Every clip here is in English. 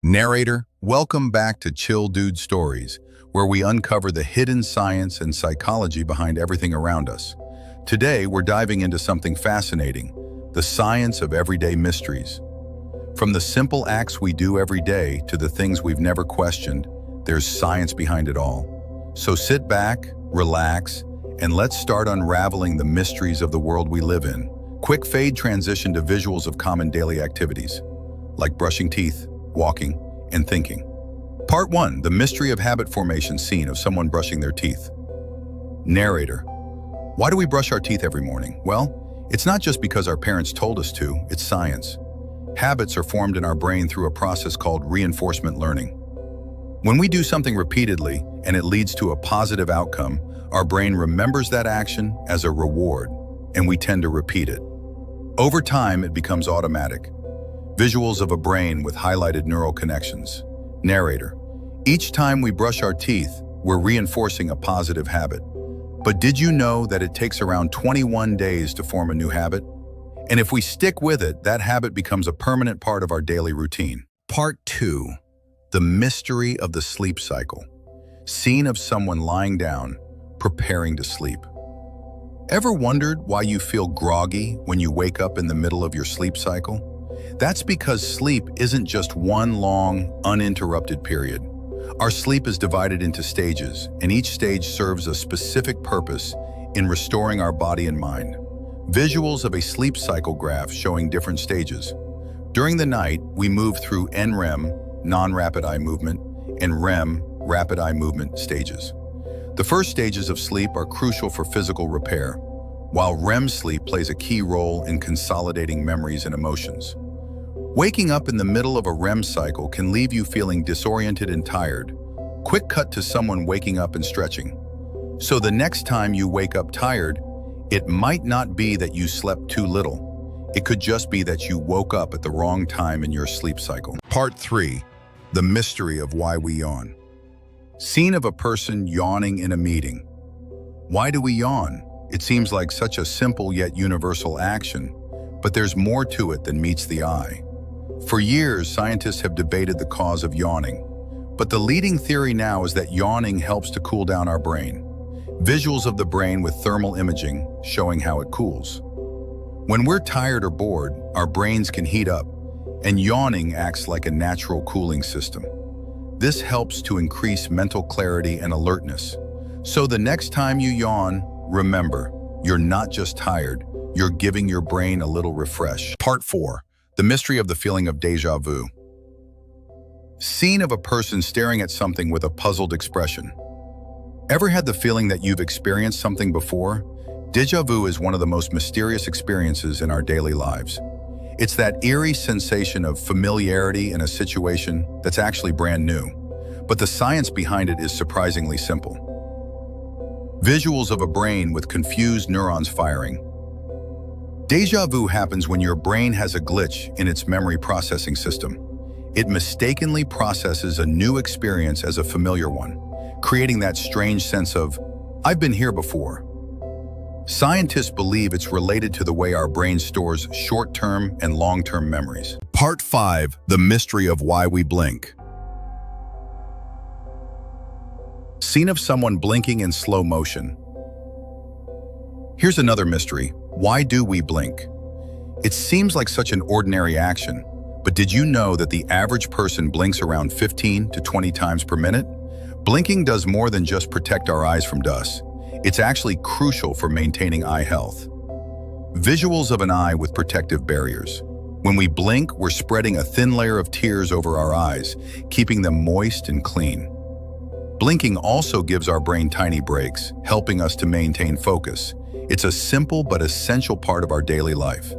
Narrator, welcome back to Chill Dude Stories, where we uncover the hidden science and psychology behind everything around us. Today, we're diving into something fascinating, the science of everyday mysteries. From the simple acts we do every day to the things we've never questioned, there's science behind it all. So sit back, relax, and let's start unraveling the mysteries of the world we live in. Quick fade transition to visuals of common daily activities, like brushing teeth, walking, and thinking. Part 1, the mystery of habit formation scene of someone brushing their teeth. Narrator, why do we brush our teeth every morning? Well, it's not just because our parents told us to, it's science. Habits are formed in our brain through a process called reinforcement learning. When we do something repeatedly and it leads to a positive outcome, our brain remembers that action as a reward, and we tend to repeat it. Over time, it becomes automatic. Visuals of a brain with highlighted neural connections. Narrator, each time we brush our teeth, we're reinforcing a positive habit. But did you know that it takes around 21 days to form a new habit? And if we stick with it, that habit becomes a permanent part of our daily routine. Part 2, the mystery of the sleep cycle. Scene of someone lying down, preparing to sleep. Ever wondered why you feel groggy when you wake up in the middle of your sleep cycle? That's because sleep isn't just one long, uninterrupted period. Our sleep is divided into stages, and each stage serves a specific purpose in restoring our body and mind. Visuals of a sleep cycle graph showing different stages. During the night, we move through NREM, non-rapid eye movement, and REM, rapid eye movement stages. The first stages of sleep are crucial for physical repair, while REM sleep plays a key role in consolidating memories and emotions. Waking up in the middle of a REM cycle can leave you feeling disoriented and tired. Quick cut to someone waking up and stretching. So the next time you wake up tired, it might not be that you slept too little. It could just be that you woke up at the wrong time in your sleep cycle. Part 3, the mystery of why we yawn. Scene of a person yawning in a meeting. Why do we yawn? It seems like such a simple yet universal action, but there's more to it than meets the eye. For years, scientists have debated the cause of yawning, but the leading theory now is that yawning helps to cool down our brain. Visuals of the brain with thermal imaging showing how it cools. When we're tired or bored, our brains can heat up, and yawning acts like a natural cooling system. This helps to increase mental clarity and alertness. So the next time you yawn, remember, you're not just tired, you're giving your brain a little refresh. Part 4, the mystery of the feeling of déjà vu. Scene of a person staring at something with a puzzled expression. Ever had the feeling that you've experienced something before? Déjà vu is one of the most mysterious experiences in our daily lives. It's that eerie sensation of familiarity in a situation that's actually brand new, but the science behind it is surprisingly simple. Visuals of a brain with confused neurons firing. Déjà vu happens when your brain has a glitch in its memory processing system. It mistakenly processes a new experience as a familiar one, creating that strange sense of, I've been here before. Scientists believe it's related to the way our brain stores short-term and long-term memories. Part 5, the mystery of why we blink. Scene of someone blinking in slow motion. Here's another mystery. Why do we blink? It seems like such an ordinary action, but did you know that the average person blinks around 15 to 20 times per minute? Blinking does more than just protect our eyes from dust. It's actually crucial for maintaining eye health. Visuals of an eye with protective barriers. When we blink, we're spreading a thin layer of tears over our eyes, keeping them moist and clean. Blinking also gives our brain tiny breaks, helping us to maintain focus. It's a simple but essential part of our daily life.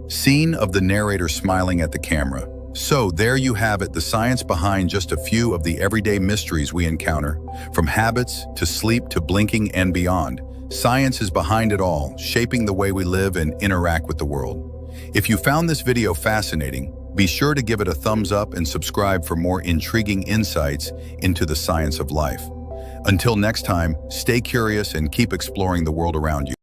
Scene of the narrator smiling at the camera. So there you have it, the science behind just a few of the everyday mysteries we encounter. From habits to sleep to blinking and beyond, science is behind it all, shaping the way we live and interact with the world. If you found this video fascinating, be sure to give it a thumbs up and subscribe for more intriguing insights into the science of life. Until next time, stay curious and keep exploring the world around you.